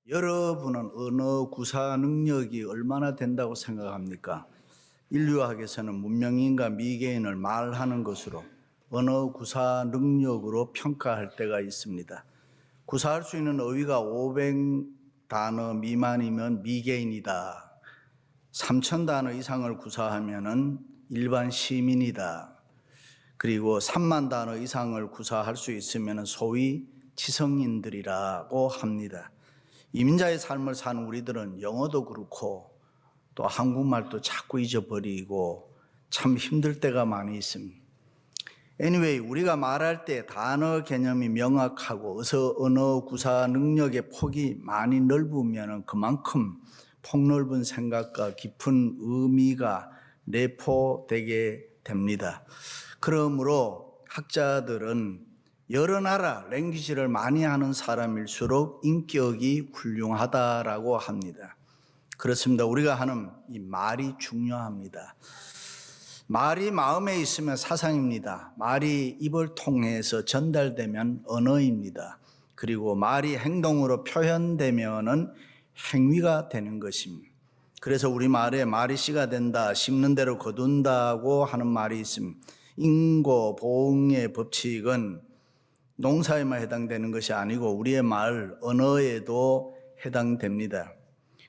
여러분은 언어 구사 능력이 얼마나 된다고 생각합니까? 인류학에서는 문명인과 미개인을 말하는 것으로 언어 구사 능력으로 평가할 때가 있습니다. 구사할 수 있는 어휘가 500단어 미만이면 미개인이다. 3000단어 이상을 구사하면은 일반 시민이다. 그리고 3만 단어 이상을 구사할 수 있으면 소위 지성인들이라고 합니다. 이민자의 삶을 사는 우리들은 영어도 그렇고 또 한국말도 자꾸 잊어버리고 참 힘들 때가 많이 있습니다. Anyway, 우리가 말할 때 단어 개념이 명확하고 언어 구사 능력의 폭이 많이 넓으면 그만큼 폭넓은 생각과 깊은 의미가 내포되게 됩니다. 그러므로 학자들은 여러 나라 랭귀지를 많이 하는 사람일수록 인격이 훌륭하다라고 합니다. 그렇습니다. 우리가 하는 이 말이 중요합니다. 말이 마음에 있으면 사상입니다. 말이 입을 통해서 전달되면 언어입니다. 그리고 말이 행동으로 표현되면은 행위가 되는 것입니다. 그래서 우리 말에 말이 씨가 된다, 심는 대로 거둔다고 하는 말이 있습니다. 인고 보응의 법칙은 농사에만 해당되는 것이 아니고 우리의 말, 언어에도 해당됩니다.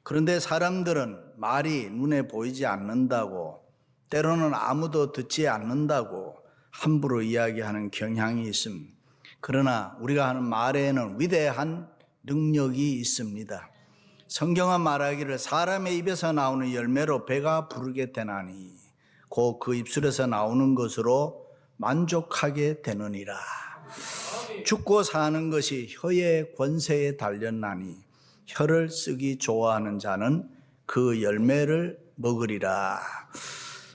그런데 사람들은 말이 눈에 보이지 않는다고, 때로는 아무도 듣지 않는다고 함부로 이야기하는 경향이 있습니다. 그러나 우리가 하는 말에는 위대한 능력이 있습니다. 성경은 말하기를 사람의 입에서 나오는 열매로 배가 부르게 되나니 곧 그 입술에서 나오는 것으로 만족하게 되느니라. 죽고 사는 것이 혀의 권세에 달렸나니 혀를 쓰기 좋아하는 자는 그 열매를 먹으리라.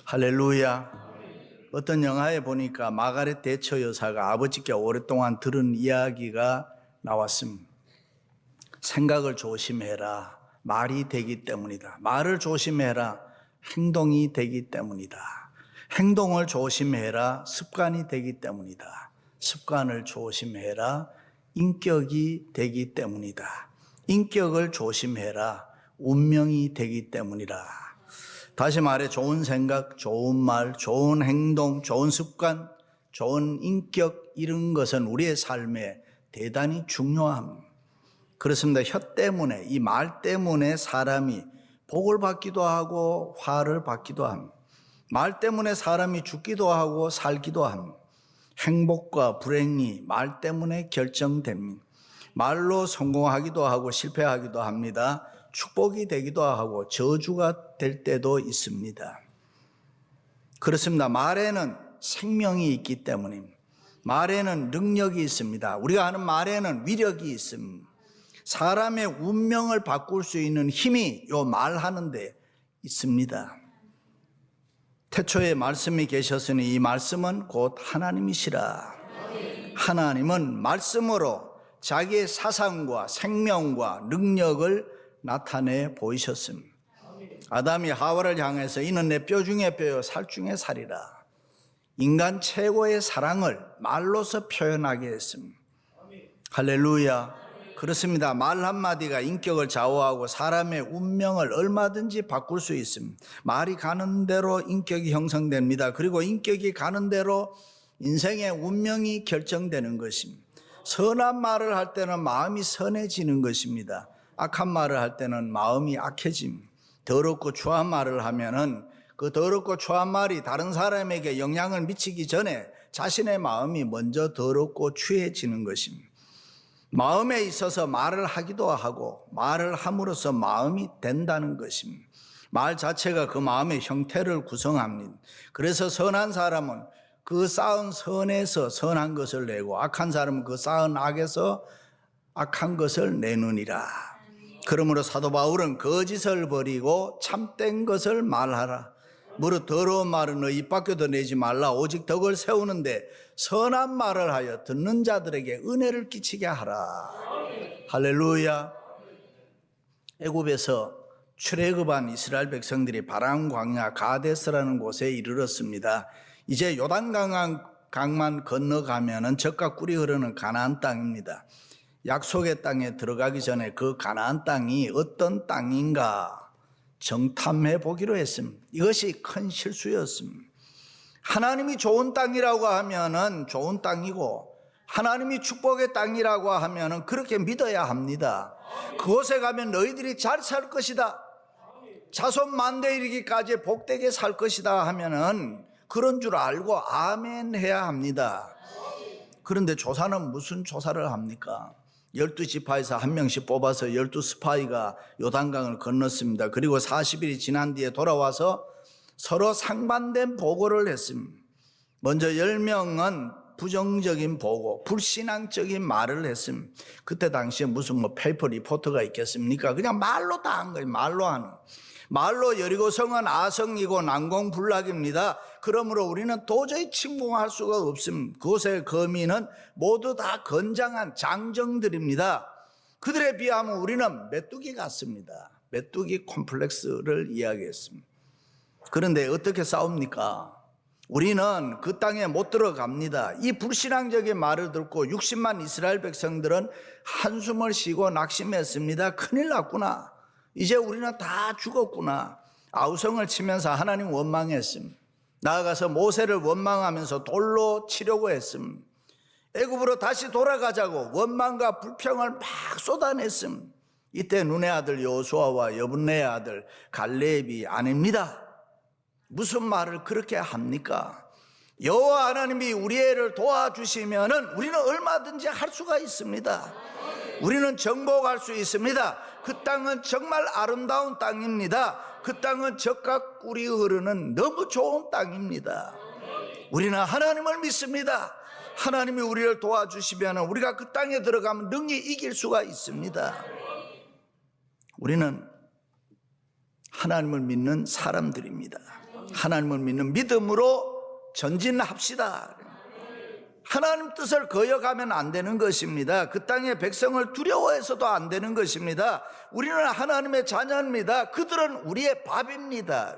할렐루야. 어떤 영화에 보니까 마가렛 대처 여사가 아버지께 오랫동안 들은 이야기가 나왔습니다. 생각을 조심해라. 말이 되기 때문이다. 말을 조심해라. 행동이 되기 때문이다. 행동을 조심해라. 습관이 되기 때문이다. 습관을 조심해라. 인격이 되기 때문이다. 인격을 조심해라. 운명이 되기 때문이라. 다시 말해 좋은 생각, 좋은 말, 좋은 행동, 좋은 습관, 좋은 인격 이런 것은 우리의 삶에 대단히 중요합니다. 그렇습니다. 혀 때문에, 이 말 때문에 사람이 복을 받기도 하고 화를 받기도 합니다. 말 때문에 사람이 죽기도 하고 살기도 합니다. 행복과 불행이 말 때문에 결정됩니다. 말로 성공하기도 하고 실패하기도 합니다. 축복이 되기도 하고 저주가 될 때도 있습니다. 그렇습니다. 말에는 생명이 있기 때문입니다. 말에는 능력이 있습니다. 우리가 하는 말에는 위력이 있습니다. 사람의 운명을 바꿀 수 있는 힘이 요 말하는 데 있습니다. 태초에 말씀이 계셨으니 이 말씀은 곧 하나님이시라. 하나님은 말씀으로 자기의 사상과 생명과 능력을 나타내 보이셨습니다. 아담이 하와를 향해서 이는 내 뼈 중에 뼈요 살 중에 살이라. 인간 최고의 사랑을 말로서 표현하게 했습니다. 할렐루야. 그렇습니다. 말 한마디가 인격을 좌우하고 사람의 운명을 얼마든지 바꿀 수 있습니다. 말이 가는 대로 인격이 형성됩니다. 그리고 인격이 가는 대로 인생의 운명이 결정되는 것입니다. 선한 말을 할 때는 마음이 선해지는 것입니다. 악한 말을 할 때는 마음이 악해집니다. 더럽고 추한 말을 하면은 그 더럽고 추한 말이 다른 사람에게 영향을 미치기 전에 자신의 마음이 먼저 더럽고 추해지는 것입니다. 마음에 있어서 말을 하기도 하고 말을 함으로써 마음이 된다는 것입니다. 말 자체가 그 마음의 형태를 구성합니다. 그래서 선한 사람은 그 쌓은 선에서 선한 것을 내고 악한 사람은 그 쌓은 악에서 악한 것을 내느니라. 그러므로 사도 바울은 거짓을 버리고 참된 것을 말하라. 무릇 더러운 말은 너희 입 밖에도 내지 말라. 오직 덕을 세우는데 선한 말을 하여 듣는 자들에게 은혜를 끼치게 하라. 할렐루야. 애굽에서 출애굽한 이스라엘 백성들이 바람 광야 가데스라는 곳에 이르렀습니다. 이제 요단강만 건너가면은 젖과 꿀이 흐르는 가나안 땅입니다. 약속의 땅에 들어가기 전에 그 가나안 땅이 어떤 땅인가 정탐해 보기로 했습니다. 이것이 큰 실수였습니다. 하나님이 좋은 땅이라고 하면은 좋은 땅이고, 하나님이 축복의 땅이라고 하면은 그렇게 믿어야 합니다. 그곳에 가면 너희들이 잘 살 것이다, 자손 만대 이르기까지 복되게 살 것이다 하면은 그런 줄 알고 아멘 해야 합니다. 그런데 조사는 무슨 조사를 합니까? 12지파에서 한 명씩 뽑아서 12스파이가 요단강을 건넜습니다. 그리고 40일이 지난 뒤에 돌아와서 서로 상반된 보고를 했습니다. 먼저 10명은 부정적인 보고, 불신앙적인 말을 했습니다. 그때 당시에 무슨 페이퍼 리포터가 있겠습니까? 그냥 말로 다 한 거예요. 말로 하는. 말로 여리고성은 아성이고 난공불락입니다. 그러므로 우리는 도저히 침공할 수가 없습니다. 그곳의 거민은 모두 다 건장한 장정들입니다. 그들에 비하면 우리는 메뚜기 같습니다. 메뚜기 콤플렉스를 이야기했습니다. 그런데 어떻게 싸웁니까? 우리는 그 땅에 못 들어갑니다. 이 불신앙적인 말을 듣고 60만 이스라엘 백성들은 한숨을 쉬고 낙심했습니다. 큰일 났구나. 이제 우리는 다 죽었구나. 아우성을 치면서 하나님 원망했습니다. 나아가서 모세를 원망하면서 돌로 치려고 했습니다. 애굽으로 다시 돌아가자고 원망과 불평을 막 쏟아냈습니다. 이때 눈의 아들 여호수아와 여분네의 아들 갈렙이 아닙니다. 무슨 말을 그렇게 합니까? 여호와 하나님이 우리를 도와주시면은 우리는 얼마든지 할 수가 있습니다. 우리는 정복할 수 있습니다. 그 땅은 정말 아름다운 땅입니다. 그 땅은 젖과 꿀이 흐르는 너무 좋은 땅입니다. 우리는 하나님을 믿습니다. 하나님이 우리를 도와주시면 우리가 그 땅에 들어가면 능히 이길 수가 있습니다. 우리는 하나님을 믿는 사람들입니다. 하나님을 믿는 믿음으로 전진합시다. 하나님 뜻을 거역하면 안 되는 것입니다. 그 땅의 백성을 두려워해서도 안 되는 것입니다. 우리는 하나님의 자녀입니다. 그들은 우리의 밥입니다.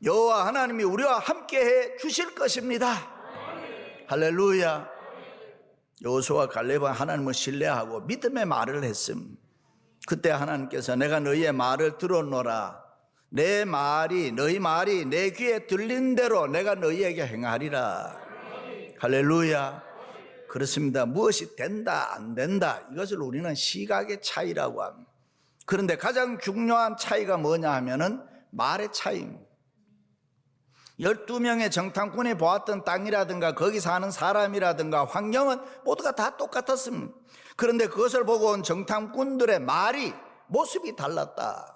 여호와 하나님이 우리와 함께해 주실 것입니다. 할렐루야. 여호수아와 갈렙은 하나님을 신뢰하고 믿음의 말을 했음. 그때 하나님께서 내가 너희의 말을 들었노라. 내 말이, 너희 말이 내 귀에 들린 대로 내가 너희에게 행하리라. 할렐루야. 그렇습니다. 무엇이 된다 안 된다, 이것을 우리는 시각의 차이라고 합니다. 그런데 가장 중요한 차이가 뭐냐 하면은 말의 차이입니다. 12명의 정탐꾼이 보았던 땅이라든가 거기 사는 사람이라든가 환경은 모두가 다 똑같았습니다. 그런데 그것을 보고 온 정탐꾼들의 말이, 모습이 달랐다.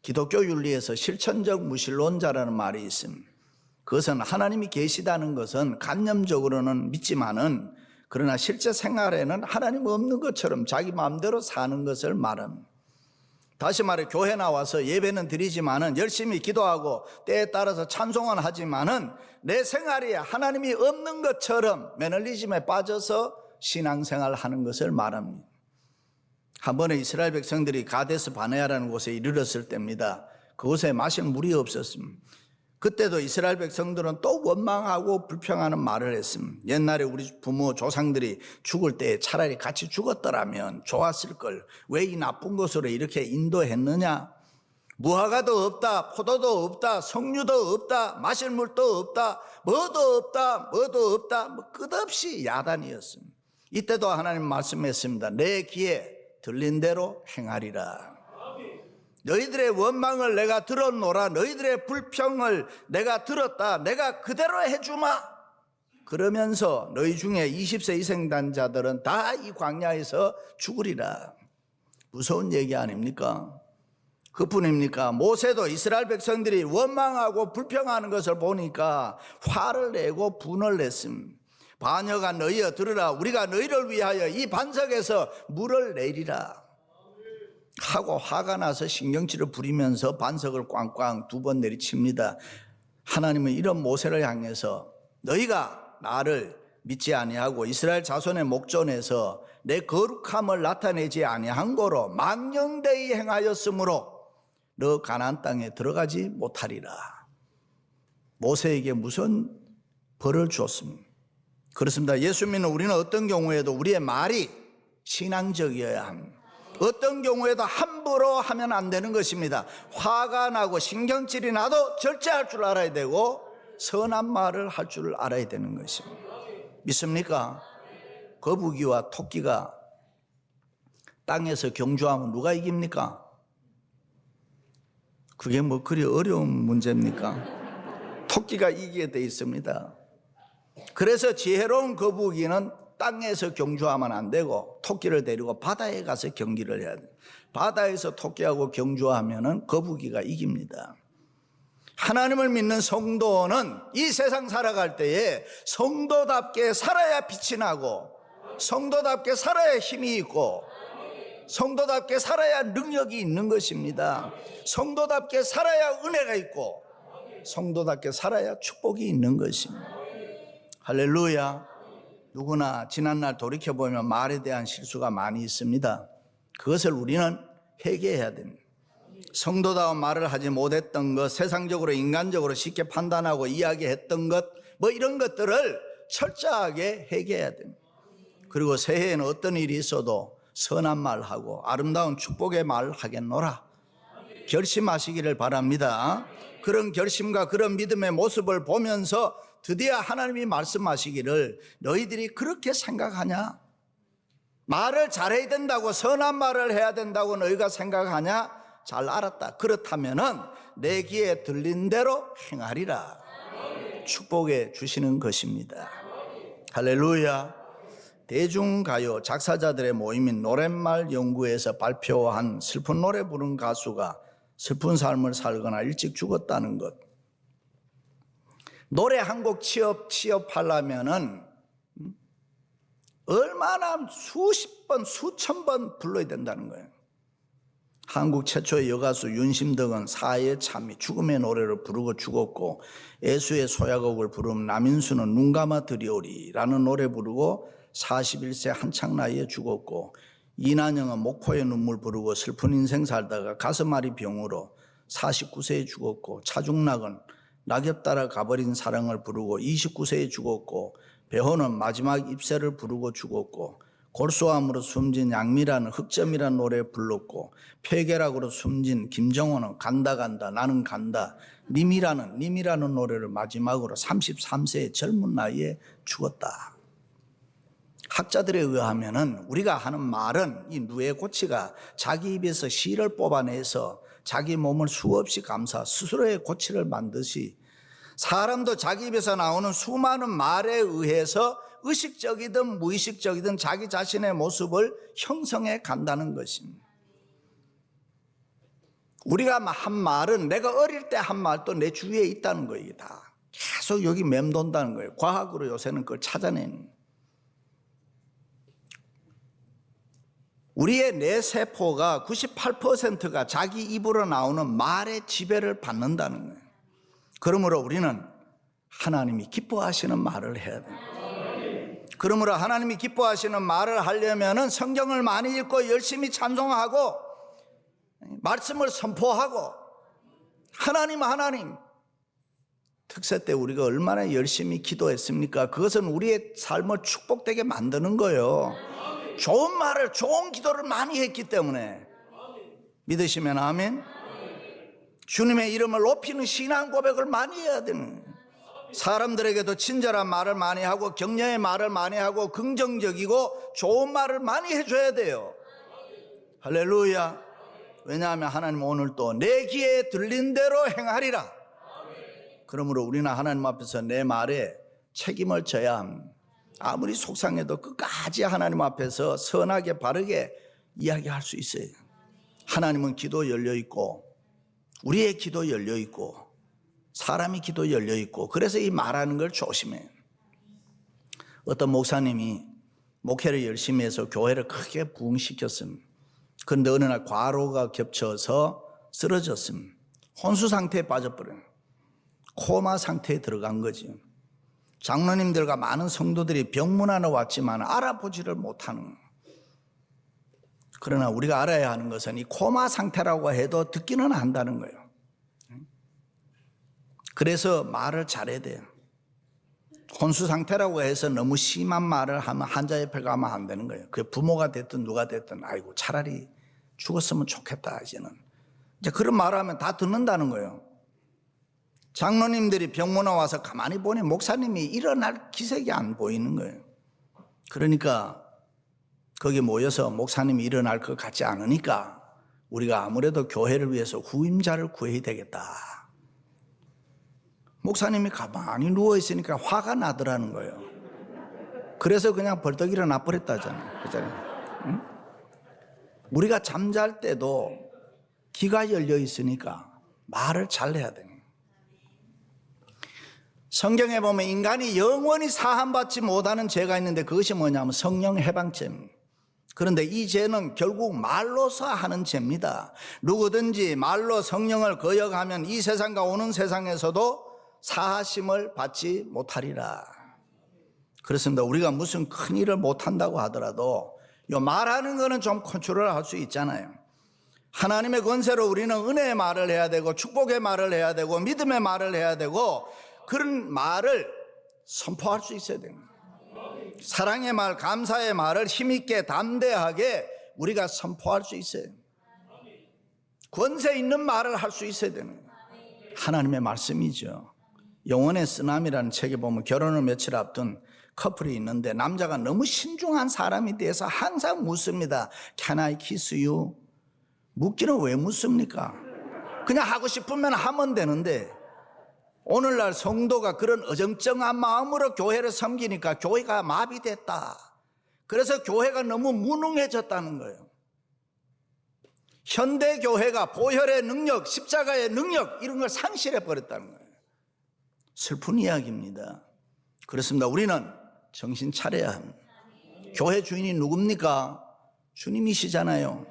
기독교 윤리에서 실천적 무신론자라는 말이 있습니다. 그것은 하나님이 계시다는 것은 관념적으로는 믿지만은 그러나 실제 생활에는 하나님 없는 것처럼 자기 마음대로 사는 것을 말합니다. 다시 말해 교회 나와서 예배는 드리지만은 열심히 기도하고 때에 따라서 찬송은 하지만은 내 생활이 하나님이 없는 것처럼 매너리즘에 빠져서 신앙생활을 하는 것을 말합니다. 한 번에 이스라엘 백성들이 가데스 바네아라는 곳에 이르렀을 때입니다. 그곳에 마실 물이 없었습니다. 그때도 이스라엘 백성들은 또 원망하고 불평하는 말을 했습니다. 옛날에 우리 부모 조상들이 죽을 때 차라리 같이 죽었더라면 좋았을 걸, 왜 이 나쁜 곳으로 이렇게 인도했느냐. 무화과도 없다, 포도도 없다, 석류도 없다, 마실 물도 없다, 뭐도 없다, 끝없이 야단이었습니다. 이때도 하나님 말씀했습니다. 내 귀에 들린 대로 행하리라. 너희들의 원망을 내가 들었노라. 너희들의 불평을 내가 들었다. 내가 그대로 해주마. 그러면서 너희 중에 20세 이생단 자들은 다 이 광야에서 죽으리라. 무서운 얘기 아닙니까? 그뿐입니까? 모세도 이스라엘 백성들이 원망하고 불평하는 것을 보니까 화를 내고 분을 냈습니다. 반여가 너희여 들으라. 우리가 너희를 위하여 이 반석에서 물을 내리라 하고 화가 나서 신경질을 부리면서 반석을 꽝꽝 2번 내리칩니다. 하나님은 이런 모세를 향해서 너희가 나를 믿지 아니하고 이스라엘 자손의 목전에서 내 거룩함을 나타내지 아니한 거로 망령되이 행하였으므로 너 가나안 땅에 들어가지 못하리라. 모세에게 무슨 벌을 주었습니까? 그렇습니다. 예수 믿는 우리는 어떤 경우에도 우리의 말이 신앙적이어야 합니다. 어떤 경우에도 함부로 하면 안 되는 것입니다. 화가 나고 신경질이 나도 절제할 줄 알아야 되고 선한 말을 할 줄 알아야 되는 것입니다. 믿습니까? 거북이와 토끼가 땅에서 경주하면 누가 이깁니까? 그게 뭐 그리 어려운 문제입니까? 토끼가 이기게 돼 있습니다. 그래서 지혜로운 거북이는 땅에서 경주하면 안 되고 토끼를 데리고 바다에 가서 경기를 해야 돼요. 바다에서 토끼하고 경주하면 거북이가 이깁니다. 하나님을 믿는 성도는 이 세상 살아갈 때에 성도답게 살아야 빛이 나고 성도답게 살아야 힘이 있고 성도답게 살아야 능력이 있는 것입니다. 성도답게 살아야 은혜가 있고 성도답게 살아야 축복이 있는 것입니다. 할렐루야. 누구나 지난날 돌이켜보면 말에 대한 실수가 많이 있습니다. 그것을 우리는 회개해야 됩니다. 성도다운 말을 하지 못했던 것, 세상적으로 인간적으로 쉽게 판단하고 이야기했던 것, 뭐 이런 것들을 철저하게 회개해야 됩니다. 그리고 새해에는 어떤 일이 있어도 선한 말하고 아름다운 축복의 말 하겠노라 결심하시기를 바랍니다. 그런 결심과 그런 믿음의 모습을 보면서 드디어 하나님이 말씀하시기를 너희들이 그렇게 생각하냐? 말을 잘해야 된다고 선한 말을 해야 된다고 너희가 생각하냐? 잘 알았다. 그렇다면은 내 귀에 들린 대로 행하리라. 축복해 주시는 것입니다. 할렐루야. 대중가요 작사자들의 모임인 노랫말 연구에서 발표한 슬픈 노래 부른 가수가 슬픈 삶을 살거나 일찍 죽었다는 것. 노래 한 곡 취업하려면은 얼마나 수십 번, 수천 번 불러야 된다는 거예요. 한국 최초의 여가수 윤심덕은 사회의 참이 죽음의 노래를 부르고 죽었고, 애수의 소야곡을 부르면 남인수는 눈 감아 들이오리라는 노래 부르고 41세 한창 나이에 죽었고, 이난영은 목포의 눈물 부르고 슬픈 인생 살다가 가슴앓이 병으로 49세에 죽었고, 차중락은 낙엽 따라 가버린 사랑을 부르고 29세에 죽었고, 배호는 마지막 입새를 부르고 죽었고, 골수암으로 숨진 양미라는 흑점이라는 노래 불렀고, 폐결핵으로 숨진 김정호는 간다 간다 나는 간다 님이라는 노래를 마지막으로 33세의 젊은 나이에 죽었다. 학자들에 의하면은 우리가 하는 말은 이 누에 고치가 자기 입에서 씨를 뽑아내서 자기 몸을 수없이 감싸 스스로의 고치를 만드시, 사람도 자기 입에서 나오는 수많은 말에 의해서 의식적이든 무의식적이든 자기 자신의 모습을 형성해 간다는 것입니다. 우리가 한 말은 내가 어릴 때 한 말도 내 주위에 있다는 거예요. 이게 다 계속 여기 맴돈다는 거예요. 과학으로 요새는 그걸 찾아내는. 우리의 뇌세포가 98%가 자기 입으로 나오는 말의 지배를 받는다는 거예요. 그러므로 우리는 하나님이 기뻐하시는 말을 해야 돼요. 그러므로 하나님이 기뻐하시는 말을 하려면 성경을 많이 읽고 열심히 찬송하고 말씀을 선포하고 하나님 특세 때 우리가 얼마나 열심히 기도했습니까? 그것은 우리의 삶을 축복되게 만드는 거예요. 좋은 말을, 좋은 기도를 많이 했기 때문에. 믿으시면 아멘. 주님의 이름을 높이는 신앙 고백을 많이 해야 되는, 사람들에게도 친절한 말을 많이 하고 격려의 말을 많이 하고 긍정적이고 좋은 말을 많이 해줘야 돼요. 할렐루야. 왜냐하면 하나님 오늘 또 내 귀에 들린 대로 행하리라. 그러므로 우리는 하나님 앞에서 내 말에 책임을 져야 합니다. 아무리 속상해도 끝까지 하나님 앞에서 선하게 바르게 이야기할 수 있어요. 하나님은 기도 열려있고 우리의 기도 열려있고 사람이 기도 열려있고, 그래서 이 말하는 걸 조심해요. 어떤 목사님이 목회를 열심히 해서 교회를 크게 부흥시켰습니다. 그런데 어느 날 과로가 겹쳐서 쓰러졌습니다. 혼수 상태에 빠져버려요. 코마 상태에 들어간 거죠. 장로님들과 많은 성도들이 병문안에 왔지만 알아보지를 못하는 거예요. 그러나 우리가 알아야 하는 것은 이 코마 상태라고 해도 듣기는 한다는 거예요. 그래서 말을 잘해야 돼요. 혼수 상태라고 해서 너무 심한 말을 하면 환자 옆에 가면 안 되는 거예요. 그 부모가 됐든 누가 됐든 아이고 차라리 죽었으면 좋겠다 이제는. 이제 그런 말을 하면 다 듣는다는 거예요. 장로님들이 병문안 와서 가만히 보니 목사님이 일어날 기색이 안 보이는 거예요. 그러니까 거기 모여서 목사님이 일어날 것 같지 않으니까 우리가 아무래도 교회를 위해서 후임자를 구해야 되겠다. 목사님이 가만히 누워있으니까 화가 나더라는 거예요. 그래서 그냥 벌떡 일어나 버렸다잖아요. 그렇잖아요. 응? 우리가 잠잘 때도 귀가 열려 있으니까 말을 잘해야 돼요. 성경에 보면 인간이 영원히 사함받지 못하는 죄가 있는데 그것이 뭐냐면 성령 해방죄입니다. 그런데 이 죄는 결국 말로서 하는 죄입니다. 누구든지 말로 성령을 거역하면 이 세상과 오는 세상에서도 사하심을 받지 못하리라. 그렇습니다. 우리가 무슨 큰 일을 못한다고 하더라도 요 말하는 거는 좀 컨트롤 할 수 있잖아요. 하나님의 권세로 우리는 은혜의 말을 해야 되고 축복의 말을 해야 되고 믿음의 말을 해야 되고 그런 말을 선포할 수 있어야 됩니다. 사랑의 말, 감사의 말을 힘있게 담대하게 우리가 선포할 수 있어요. 권세 있는 말을 할 수 있어야 되는 거예요. 하나님의 말씀이죠. 영혼의 쓰나미라는 책에 보면 결혼을 며칠 앞둔 커플이 있는데 남자가 너무 신중한 사람이 돼서 항상 묻습니다. Can I kiss you? 묻기는 왜 묻습니까? 그냥 하고 싶으면 하면 되는데 오늘날 성도가 그런 어정쩡한 마음으로 교회를 섬기니까 교회가 마비됐다. 그래서 교회가 너무 무능해졌다는 거예요. 현대 교회가 보혈의 능력, 십자가의 능력 이런 걸 상실해 버렸다는 거예요. 슬픈 이야기입니다. 그렇습니다. 우리는 정신 차려야 합니다. 교회 주인이 누굽니까? 주님이시잖아요.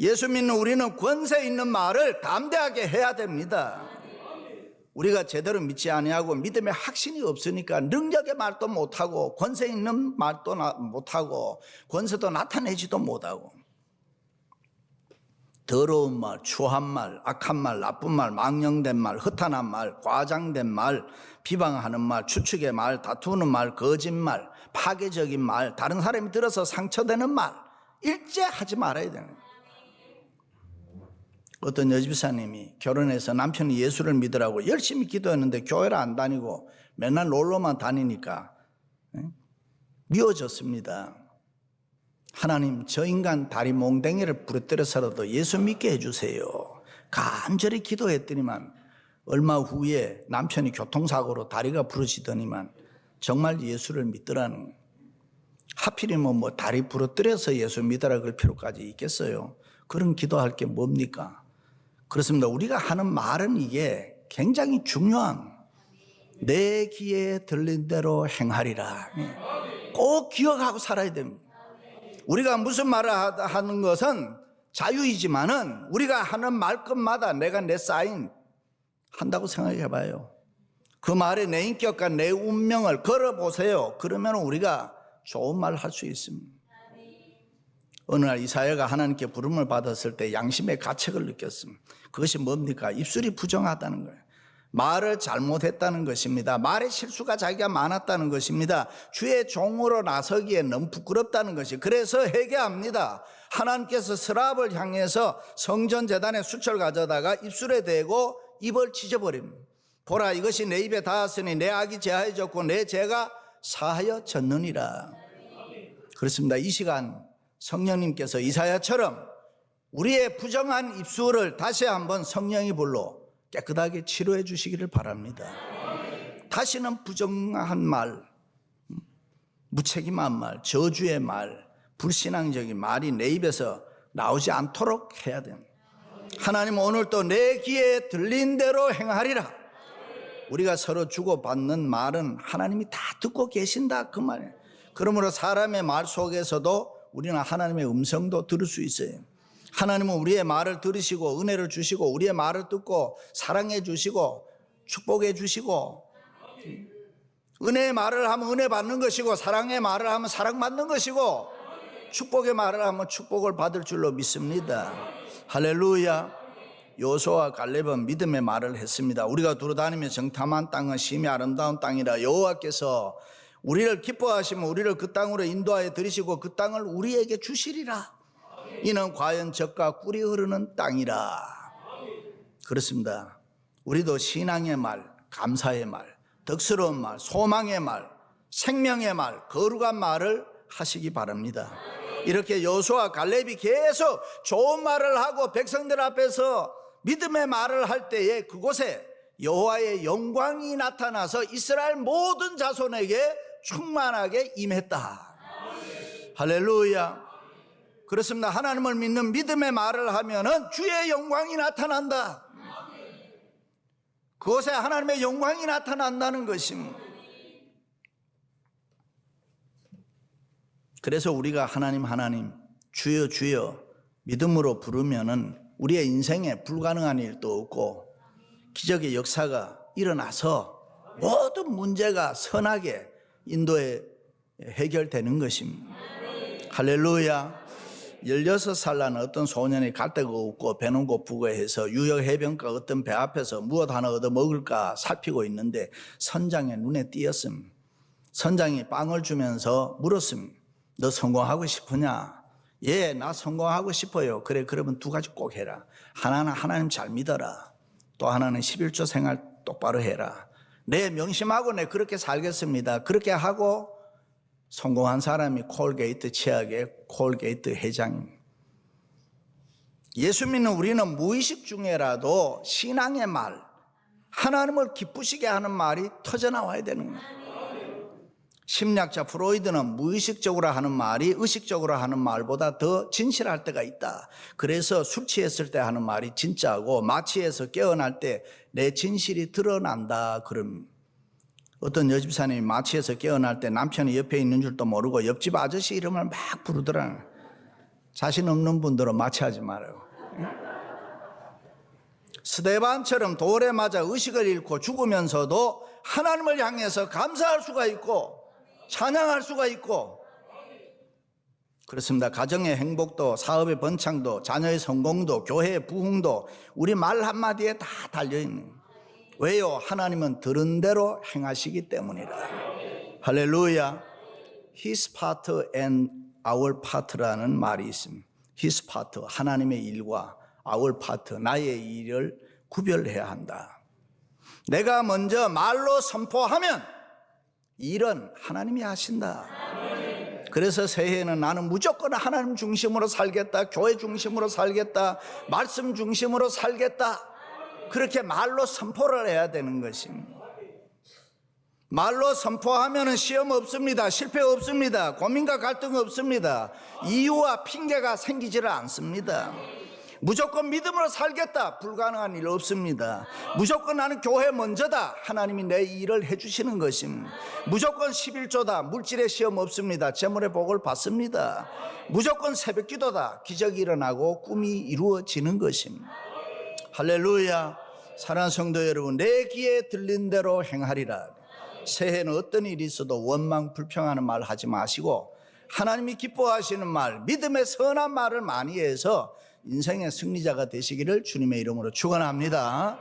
예수 믿는 우리는 권세 있는 말을 담대하게 해야 됩니다. 우리가 제대로 믿지 아니하고 믿음의 확신이 없으니까 능력의 말도 못하고 권세 있는 말도 못하고 권세도 나타내지도 못하고 더러운 말, 추한 말, 악한 말, 나쁜 말, 망령된 말, 허탄한 말, 과장된 말, 비방하는 말, 추측의 말, 다투는 말, 거짓말, 파괴적인 말, 다른 사람이 들어서 상처되는 말 일제 하지 말아야 되는 거예요. 어떤 여집사님이 결혼해서 남편이 예수를 믿으라고 열심히 기도했는데 교회를 안 다니고 맨날 놀러만 다니니까 미워졌습니다. 하나님 저 인간 다리 몽댕이를 부러뜨려서라도 예수 믿게 해주세요. 간절히 기도했더니만 얼마 후에 남편이 교통사고로 다리가 부러지더니만 정말 예수를 믿더라는 거예요. 하필이면 뭐 다리 부러뜨려서 예수 믿으라 그럴 필요까지 있겠어요. 그런 기도할 게 뭡니까? 그렇습니다. 우리가 하는 말은 이게 굉장히 중요한 내 귀에 들린 대로 행하리라. 꼭 기억하고 살아야 됩니다. 우리가 무슨 말을 하는 것은 자유이지만은 우리가 하는 말끝마다 내가 내 사인 한다고 생각해 봐요. 그 말에 내 인격과 내 운명을 걸어보세요. 그러면 우리가 좋은 말을 할 수 있습니다. 어느 날 이사야가 하나님께 부름을 받았을 때 양심의 가책을 느꼈습니다. 그것이 뭡니까? 입술이 부정하다는 거예요. 말을 잘못했다는 것입니다. 말의 실수가 자기가 많았다는 것입니다. 주의 종으로 나서기에 너무 부끄럽다는 것이. 그래서 회개합니다. 하나님께서 스랍을 향해서 성전 제단에 수철 가져다가 입술에 대고 입을 찢어버립니다. 보라 이것이 내 입에 닿았으니 내 악이 제하여졌고 내 죄가 사하여졌느니라. 그렇습니다. 이 시간 성령님께서 이사야처럼 우리의 부정한 입술을 다시 한번 성령의 불로 깨끗하게 치료해 주시기를 바랍니다. 다시는 부정한 말, 무책임한 말, 저주의 말, 불신앙적인 말이 내 입에서 나오지 않도록 해야 됩니다. 하나님 오늘 또 내 귀에 들린 대로 행하리라. 우리가 서로 주고받는 말은 하나님이 다 듣고 계신다 그 말이에요. 그러므로 사람의 말 속에서도 우리는 하나님의 음성도 들을 수 있어요. 하나님은 우리의 말을 들으시고 은혜를 주시고 우리의 말을 듣고 사랑해 주시고 축복해 주시고 은혜의 말을 하면 은혜 받는 것이고 사랑의 말을 하면 사랑받는 것이고 축복의 말을 하면 축복을 받을 줄로 믿습니다. 할렐루야. 여호수아와 갈렙은 믿음의 말을 했습니다. 우리가 두루다니며 정탐한 땅은 심히 아름다운 땅이라 여호와께서 우리를 기뻐하시면 우리를 그 땅으로 인도하여 들이시고 그 땅을 우리에게 주시리라. 이는 과연 젖과 꿀이 흐르는 땅이라. 그렇습니다. 우리도 신앙의 말, 감사의 말, 덕스러운 말, 소망의 말, 생명의 말, 거룩한 말을 하시기 바랍니다. 이렇게 여호수아와 갈렙이 계속 좋은 말을 하고 백성들 앞에서 믿음의 말을 할 때에 그곳에 여호와의 영광이 나타나서 이스라엘 모든 자손에게 충만하게 임했다. 할렐루야. 그렇습니다. 하나님을 믿는 믿음의 말을 하면은 주의 영광이 나타난다. 그곳에 하나님의 영광이 나타난다는 것입니다. 그래서 우리가 하나님 주여 주여 믿음으로 부르면은 우리의 인생에 불가능한 일도 없고 기적의 역사가 일어나서 모든 문제가 선하게 인도에 해결되는 것입니다. 할렐루야. 16살 나는 어떤 소년이 갈 데가 없고 배는 고프고 해서 유역 해변가 어떤 배 앞에서 무엇 하나 얻어 먹을까 살피고 있는데 선장의 눈에 띄었습니다. 선장이 빵을 주면서 물었습니다. 너 성공하고 싶으냐? 예, 나 성공하고 싶어요. 그래, 그러면 두 가지 꼭 해라. 하나는 하나님 잘 믿어라. 또 하나는 11조 생활 똑바로 해라. 네, 명심하고 내 그렇게 살겠습니다. 그렇게 하고 성공한 사람이 콜게이트 치약의 콜게이트 회장입니다. 예수 믿는 우리는 무의식 중에라도 신앙의 말, 하나님을 기쁘시게 하는 말이 터져나와야 되는 거예요. 심리학자 프로이드는 무의식적으로 하는 말이 의식적으로 하는 말보다 더 진실할 때가 있다. 그래서 술 취했을 때 하는 말이 진짜고 마취해서 깨어날 때 내 진실이 드러난다. 그럼 어떤 여집사님이 마취해서 깨어날 때 남편이 옆에 있는 줄도 모르고 옆집 아저씨 이름을 막 부르더라. 자신 없는 분들은 마취하지 말아요. 스데반처럼 돌에 맞아 의식을 잃고 죽으면서도 하나님을 향해서 감사할 수가 있고 찬양할 수가 있고 그렇습니다. 가정의 행복도 사업의 번창도 자녀의 성공도 교회의 부흥도 우리 말 한마디에 다 달려있는 거예요. 왜요? 하나님은 들은 대로 행하시기 때문이라. 할렐루야. His part and our part라는 말이 있습니다. His part, 하나님의 일과 our part, 나의 일을 구별해야 한다. 내가 먼저 말로 선포하면 일은 하나님이 하신다. 그래서 새해에는 나는 무조건 하나님 중심으로 살겠다. 교회 중심으로 살겠다. 말씀 중심으로 살겠다. 그렇게 말로 선포를 해야 되는 것입니다. 말로 선포하면 시험 없습니다. 실패 없습니다. 고민과 갈등 없습니다. 이유와 핑계가 생기지를 않습니다. 무조건 믿음으로 살겠다. 불가능한 일 없습니다. 무조건 나는 교회 먼저다. 하나님이 내 일을 해주시는 것입니다. 무조건 11조다. 물질의 시험 없습니다. 재물의 복을 받습니다. 무조건 새벽 기도다. 기적이 일어나고 꿈이 이루어지는 것입니다. 할렐루야. 사랑하는 성도 여러분, 내 귀에 들린 대로 행하리라. 새해는 어떤 일이 있어도 원망 불평하는 말 하지 마시고 하나님이 기뻐하시는 말, 믿음의 선한 말을 많이 해서 인생의 승리자가 되시기를 주님의 이름으로 축원합니다.